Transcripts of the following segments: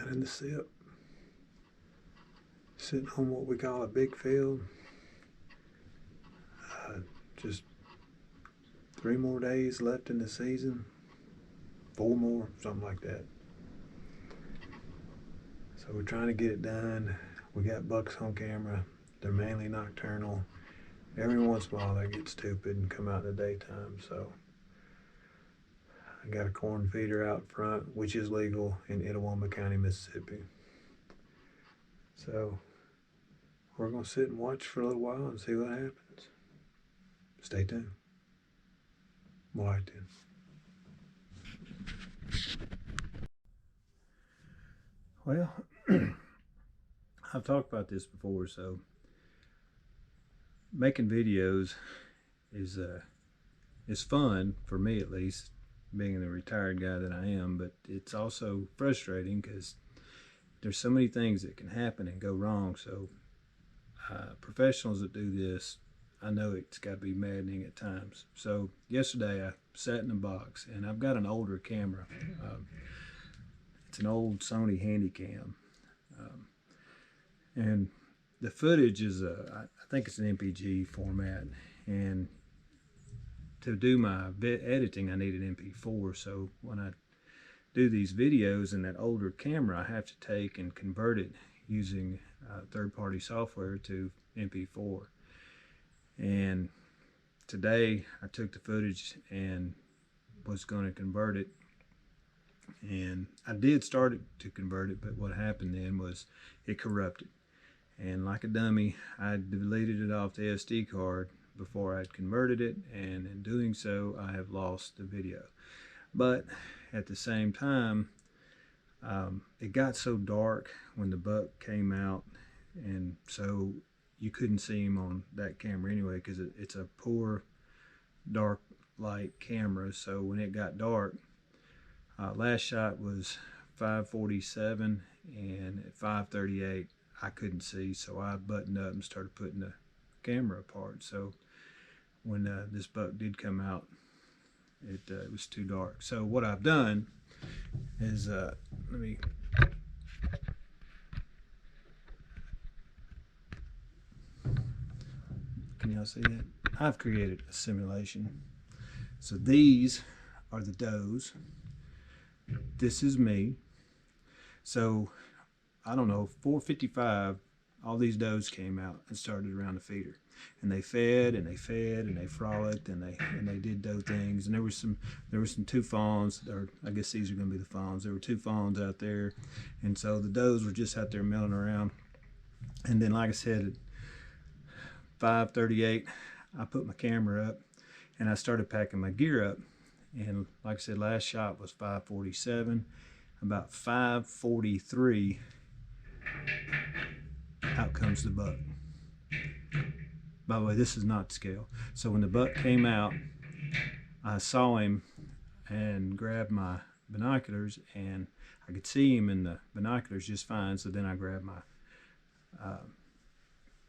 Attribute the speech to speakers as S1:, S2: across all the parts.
S1: down in the SIP, sitting on what we call a big field. Just 3 more days left in the season, 4 more, something like that. So we're trying to get it done. We got bucks on camera. They're mainly nocturnal. Every once in a while they get stupid and come out in the daytime. So I got a corn feeder out front, which is legal in Itawamba County, Mississippi. So we're gonna sit and watch for a little while and see what happens. Stay tuned. All right then. Well, I've talked about this before, so making videos is fun for me, at least, being the retired guy that I am, but it's also frustrating because there's so many things that can happen and go wrong. So professionals that do this, I know it's got to be maddening at times. So yesterday I sat in a box, and I've got an older camera. It's an old Sony Handycam, and the footage is I think it's an MPG format, and to do my editing I need an MP4. So when I do these videos in that older camera, I have to take and convert it using third-party software to MP4. And today I took the footage and was going to convert it, and I did start it to convert it, but what happened then was it corrupted, and like a dummy I deleted it off the SD card before I'd converted it, and in doing so I have lost the video. But at the same time, it got so dark when the buck came out, and so you couldn't see him on that camera anyway, because it's a poor dark light camera. So when it got dark, last shot was 5:47, and at 5:38 I couldn't see, so I buttoned up and started putting the camera apart. So when this buck did come out, it was too dark. So what I've done is can y'all see that? I've created a simulation. So these are the does. This is me. So I don't know, 4:55, all these does came out and started around the feeder, and they fed and they fed and they frolicked and they did doe things. And there were some 2 fawns, or I guess these are going to be the fawns. There were 2 fawns out there, and so the does were just out there milling around. And then, like I said, at 5:38 I put my camera up and I started packing my gear up, and like I said, last shot was 5:47. About 5:43 out comes the buck. By the way, this is not scale. So when the buck came out, I saw him and grabbed my binoculars, and I could see him in the binoculars just fine. So then I grabbed my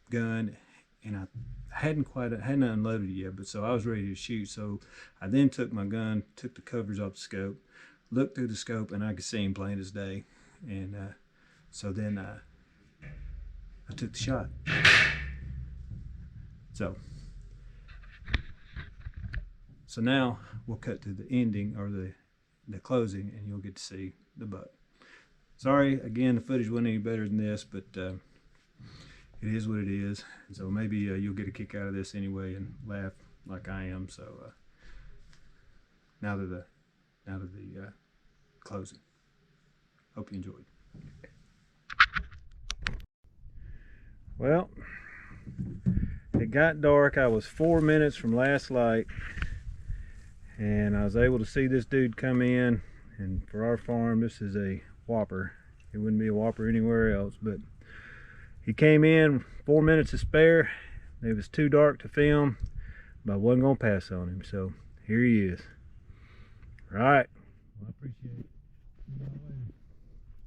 S1: gun, and I hadn't unloaded it yet, but so I was ready to shoot. So I then took my gun, took the covers off the scope, looked through the scope, and I could see him plain as day. And so then I took the shot. So now we'll cut to the ending, or the closing, and you'll get to see the buck. Sorry again, the footage wasn't any better than this, but it is what it is. So maybe you'll get a kick out of this anyway and laugh like I am. So now to the closing. Hope you enjoyed. Well, it got dark. I was 4 minutes from last light, and I was able to see this dude come in. And for our farm, this is a whopper. It wouldn't be a whopper anywhere else, but he came in 4 minutes to spare. It was too dark to film, but I wasn't gonna pass on him. So here he is. All right. Well, I appreciate it.